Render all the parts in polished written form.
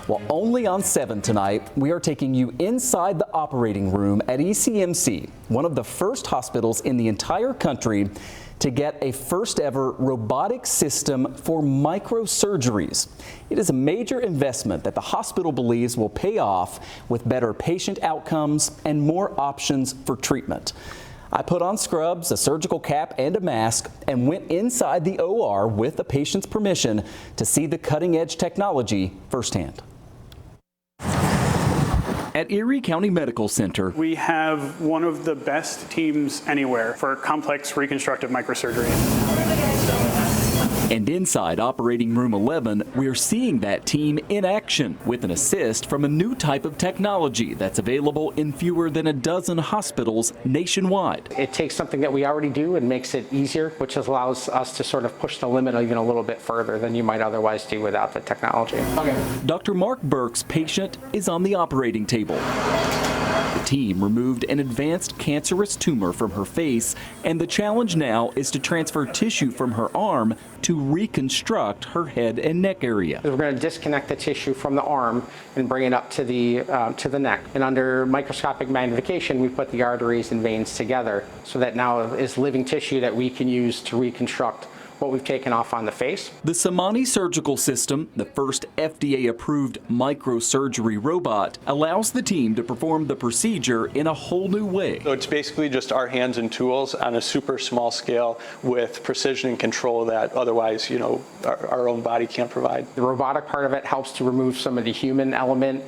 Well, only on 7 tonight, we are taking you inside the operating room at ECMC, one of the first hospitals in the entire country to get a first ever robotic system for microsurgeries. It is a major investment that the hospital believes will pay off with better patient outcomes and more options for treatment. I put on scrubs, a surgical cap, and a mask and went inside the OR with the patient's permission to see the cutting-edge technology firsthand. At Erie County Medical Center, we have one of the best teams anywhere for complex reconstructive microsurgery. And inside Operating Room 11, we're seeing that team in action with an assist from a new type of technology that's available in fewer than a dozen hospitals nationwide. It takes something that we already do and makes it easier, which allows us to sort of push the limit even a little bit further than you might otherwise do without the technology. Okay. Dr. Mark Burke's patient is on the operating table. The team removed an advanced cancerous tumor from her face, and the challenge now is to transfer tissue from her arm to reconstruct her head and neck area. We're going to disconnect the tissue from the arm and bring it up to the neck. And under microscopic magnification, we put the arteries and veins together, so that now is living tissue that we can use to reconstruct what we've taken off on the face. The Samani surgical system, the first FDA-approved microsurgery robot, allows the team to perform the procedure in a whole new way. So it's basically just our hands and tools on a super small scale with precision and control that otherwise, our own body can't provide. The robotic part of it helps to remove some of the human element,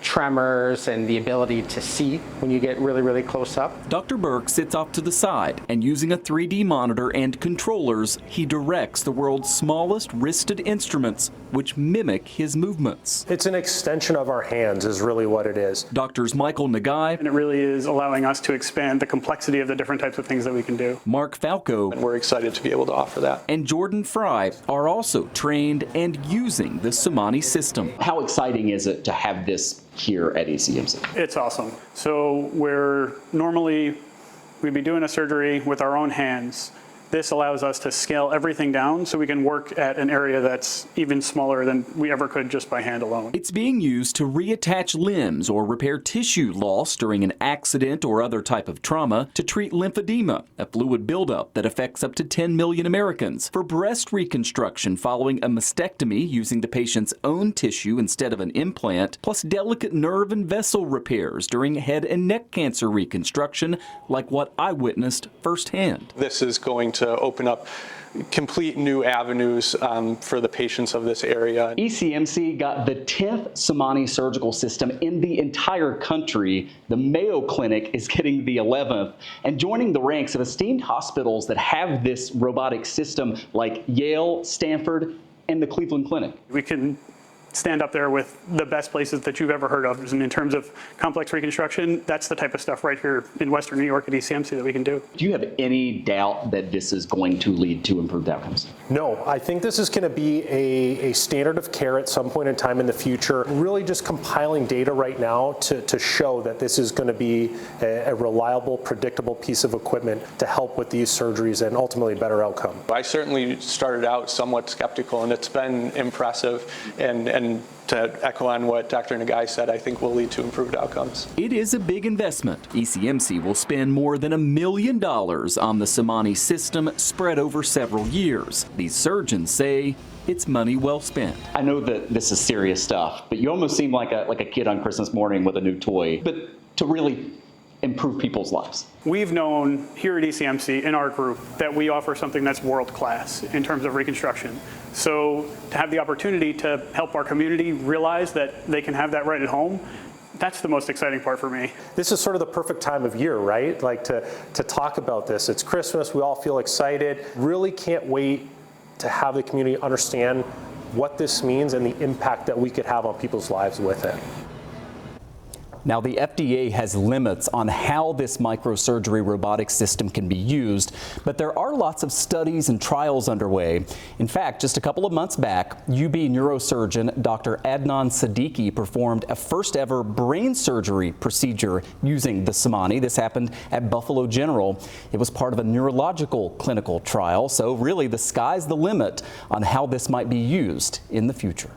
tremors, and the ability to see when you get really, really close up. Dr. Burke sits off to the side, and using a 3D monitor and controllers, he directs the world's smallest wristed instruments, which mimic his movements. It's an extension of our hands is really what it is. Doctors Michael Nagai, And it really is allowing us to expand the complexity of the different types of things that we can do. Mark Falco, And we're excited to be able to offer that. and Jordan Fry are also trained and using the Samani system. How exciting is it to have this here at ECMC? It's awesome. So we'd be doing a surgery with our own hands. This allows us to scale everything down so we can work at an area that's even smaller than we ever could just by hand alone. It's being used to reattach limbs or repair tissue lost during an accident or other type of trauma, to treat lymphedema, a fluid buildup that affects up to 10 million Americans, for breast reconstruction following a mastectomy using the patient's own tissue instead of an implant, plus delicate nerve and vessel repairs during head and neck cancer reconstruction, like what I witnessed firsthand. This is going to open up complete new avenues for the patients of this area. ECMC got the 10th Samani surgical system in the entire country. The Mayo Clinic is getting the 11th, and joining the ranks of esteemed hospitals that have this robotic system like Yale, Stanford, and the Cleveland Clinic. We can stand up there with the best places that you've ever heard of. And in terms of complex reconstruction, that's the type of stuff right here in Western New York at ECMC that we can do. Do you have any doubt that this is going to lead to improved outcomes? No, I think this is going to be a standard of care at some point in time in the future. Really just compiling data right now to show that this is going to be a reliable, predictable piece of equipment to help with these surgeries and ultimately a better outcome. I certainly started out somewhat skeptical, and it's been impressive, and to echo on what Dr. Nagai said, I think will lead to improved outcomes. It is a big investment. ECMC will spend more than $1 million on the Samani system spread over several years. These surgeons say it's money well spent. I know that this is serious stuff, but you almost seem like a kid on Christmas morning with a new toy, but to really improve people's lives. We've known here at ECMC in our group that we offer something that's world class in terms of reconstruction. So to have the opportunity to help our community realize that they can have that right at home, that's the most exciting part for me. This is sort of the perfect time of year, right? Like to talk about this. It's Christmas, we all feel excited. Really can't wait to have the community understand what this means and the impact that we could have on people's lives with it. Now, the FDA has limits on how this microsurgery robotic system can be used, but there are lots of studies and trials underway. In fact, just a couple of months back, UB neurosurgeon Dr. Adnan Siddiqui performed a first ever brain surgery procedure using the Samani. This happened at Buffalo General. It was part of a neurological clinical trial, so really the sky's the limit on how this might be used in the future.